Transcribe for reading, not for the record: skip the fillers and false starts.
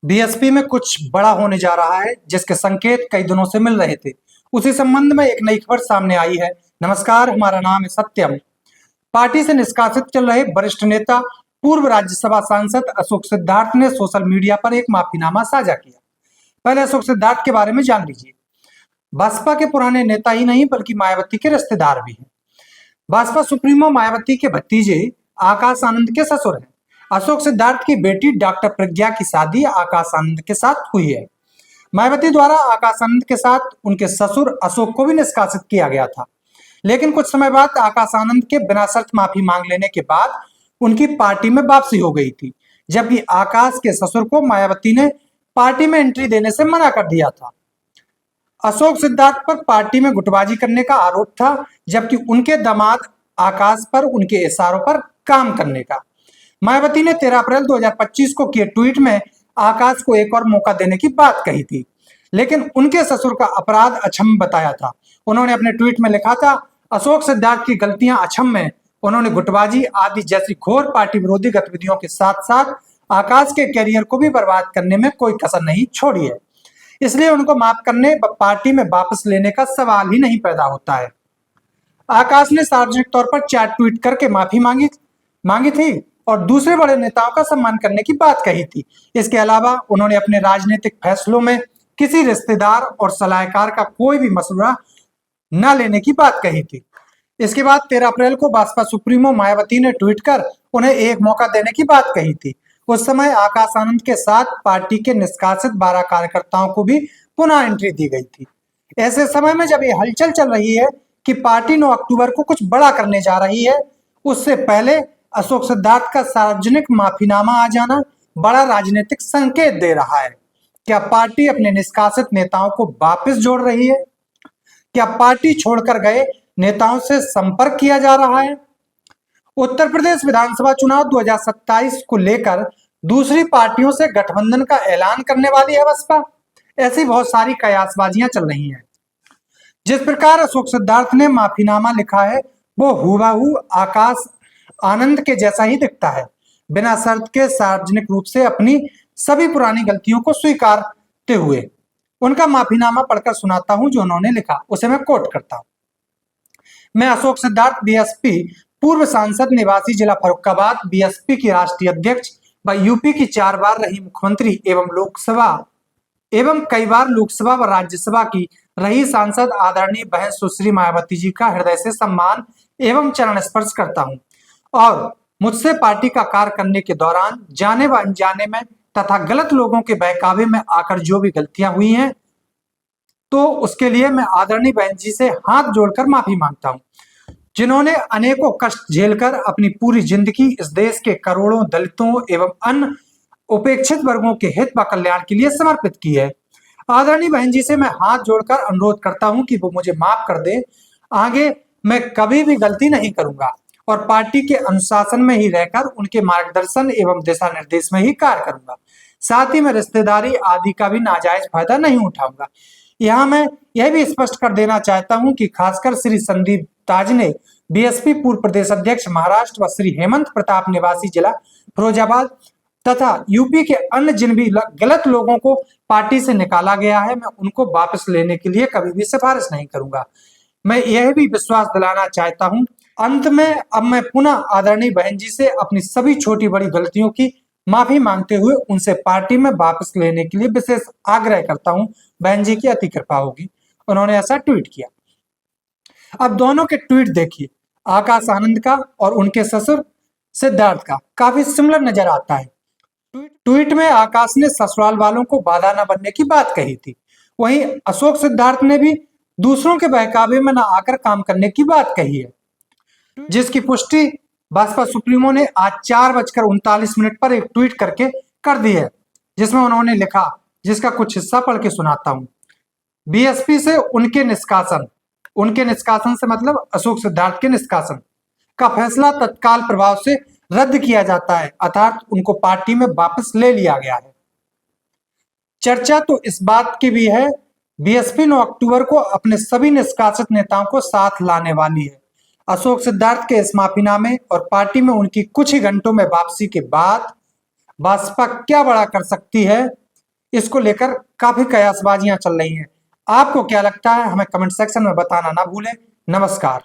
BSP में कुछ बड़ा होने जा रहा है, जिसके संकेत कई दिनों से मिल रहे थे। उसी संबंध में एक नई खबर सामने आई है। नमस्कार, हमारा नाम है सत्यम। पार्टी से निष्कासित चल रहे वरिष्ठ नेता पूर्व राज्यसभा सांसद अशोक सिद्धार्थ ने सोशल मीडिया पर एक माफीनामा साझा किया। पहले अशोक सिद्धार्थ के बारे में जान लीजिए। बसपा के पुराने नेता ही नहीं बल्कि मायावती के रिश्तेदार भी हैं। बसपा सुप्रीमो मायावती के भतीजे आकाश आनंद के ससुर हैं। अशोक सिद्धार्थ की बेटी डॉक्टर प्रज्ञा की शादी आकाश आनंद के साथ हुई है। मायावती द्वारा आकाश आनंद के साथ उनके ससुर अशोक को भी निष्कासित किया गया था, लेकिन कुछ समय बाद आकाश आनंद के बिना शर्त माफी मांग लेने के बाद उनकी पार्टी में वापसी हो गई थी, जबकि आकाश के ससुर को मायावती ने पार्टी में एंट्री देने से मना कर दिया था। अशोक सिद्धार्थ पर पार्टी में गुटबाजी करने का आरोप था, जबकि उनके दामाद आकाश पर उनके इशारों पर काम करने का। मायावती ने 13 अप्रैल 2025 को किए ट्वीट में आकाश को एक और मौका देने की बात कही थी, लेकिन उनके ससुर का अपराध अक्षम्य बताया था। उन्होंने अपने ट्वीट में लिखा था, अशोक सिद्धार्थ की गलतियां अक्षम्य हैं। उन्होंने गुटबाजी आदि जैसी घोर पार्टी विरोधी गतिविधियों के साथ साथ आकाश के कैरियर को भी बर्बाद करने में कोई कसर नहीं छोड़ी है, इसलिए उनको माफ करने व पार्टी में वापस लेने का सवाल ही नहीं पैदा होता है। आकाश ने सार्वजनिक तौर पर 4 ट्वीट करके माफी मांगी थी और दूसरे बड़े नेताओं का सम्मान करने की बात कही थी। इसके अलावा उन्होंने अपने राजनीतिक फैसलों में किसी रिश्तेदार और सलाहकार का कोई भी मशवरा न लेने की बात कही थी। इसके बाद 13 अप्रैल को बसपा सुप्रीमो मायावती ने ट्वीट कर उन्हें एक मौका देने की बात कही थी। उस समय आकाश आनंद के साथ पार्टी के निष्कासित 12 कार्यकर्ताओं को भी पुनः एंट्री दी गई थी। ऐसे समय में जब ये हलचल चल रही है कि पार्टी 9 अक्टूबर को कुछ बड़ा करने जा रही है, उससे पहले अशोक सिद्धार्थ का सार्वजनिक माफीनामा आ जाना बड़ा राजनीतिक संकेत दे रहा है। क्या पार्टी अपने निष्कासित नेताओं को वापस जोड़ रही है? क्या पार्टी छोड़कर गए नेताओं से संपर्क किया जा रहा है? उत्तर प्रदेश विधानसभा चुनाव 2027 को लेकर दूसरी पार्टियों से गठबंधन का ऐलान करने वाली है बसपा। ऐसी बहुत सारी कयासबाजियां चल रही हैं। जिस प्रकार अशोक सिद्धार्थ ने माफीनामा लिखा है, वो हूबहू आकाश आनंद के जैसा ही दिखता है। बिना शर्त के सार्वजनिक रूप से अपनी सभी पुरानी गलतियों को स्वीकारते हुए उनका माफीनामा पढ़कर सुनाता हूं जो उन्होंने लिखा, उसे मैं कोट करता हूं। मैं अशोक सिद्धार्थ बीएसपी पूर्व सांसद निवासी जिला फर्रुखाबाद, बीएसपी की राष्ट्रीय अध्यक्ष व यूपी की 4 बार रही मुख्यमंत्री एवं कई बार लोकसभा व राज्यसभा की रही सांसद आदरणीय बहन सुश्री मायावती जी का हृदय से सम्मान एवं चरण स्पर्श करता हूं और मुझसे पार्टी का कार्य करने के दौरान जाने व अनजाने में तथा गलत लोगों के बहकावे में आकर जो भी गलतियां हुई हैं, तो उसके लिए मैं आदरणीय बहन जी से हाथ जोड़कर माफी मांगता हूं, जिन्होंने अनेकों कष्ट झेलकर अपनी पूरी जिंदगी इस देश के करोड़ों दलितों एवं अन्य उपेक्षित वर्गों के हित व कल्याण के लिए समर्पित की है। आदरणीय बहन जी से मैं हाथ जोड़कर अनुरोध करता हूं कि वो मुझे माफ कर दे। आगे मैं कभी भी गलती नहीं करूंगा और पार्टी के अनुशासन में ही रहकर उनके मार्गदर्शन एवं दिशा निर्देश में ही कार्य करूंगा। साथ ही मैं रिश्तेदारी आदि का भी नाजायज फायदा नहीं उठाऊंगा। यहाँ मैं यह भी स्पष्ट कर देना चाहता हूं कि खासकर श्री संदीप ताज ने बीएसपी पूर्व प्रदेश अध्यक्ष महाराष्ट्र व श्री हेमंत प्रताप निवासी जिला फिरोजाबाद तथा यूपी के अन्य जिन भी गलत लोगों को पार्टी से निकाला गया है, मैं उनको वापस लेने के लिए कभी भी सिफारिश नहीं करूंगा। मैं यह भी विश्वास दिलाना चाहता हूं। अंत में अब मैं पुनः आदरणीय बहन जी से अपनी सभी छोटी बड़ी गलतियों की माफी मांगते हुए उनसे पार्टी में वापस लेने के लिए विशेष आग्रह करता हूं। बहन जी की अति कृपा होगी। उन्होंने ऐसा ट्वीट किया। अब दोनों के ट्वीट देखिए, आकाश आनंद का और उनके ससुर सिद्धार्थ का काफी सिमिलर नजर आता है। ट्वीट में आकाश ने ससुराल वालों को बाधा न बनने की बात कही थी, वहीं अशोक सिद्धार्थ ने भी दूसरों के बहकावे में न आकर काम करने की बात कही है, जिसकी पुष्टि बसपा सुप्रीमो ने आज 4:39 पर एक ट्वीट करके कर दी है, जिसमें उन्होंने लिखा, जिसका कुछ हिस्सा पढ़ के सुनाता हूं। बीएसपी से उनके निष्कासन से मतलब अशोक सिद्धार्थ के निष्कासन का फैसला तत्काल प्रभाव से रद्द किया जाता है, अर्थात उनको पार्टी में वापस ले लिया गया है। चर्चा तो इस बात की भी है, बीएसपी 9 अक्टूबर को अपने सभी निष्कासित नेताओं को साथ लाने वाली है। अशोक सिद्धार्थ के इस माफीनामे और पार्टी में उनकी कुछ ही घंटों में वापसी के बाद बसपा क्या बड़ा कर सकती है, इसको लेकर काफी कयासबाजियां चल रही हैं। आपको क्या लगता है, हमें कमेंट सेक्शन में बताना ना भूलें। नमस्कार।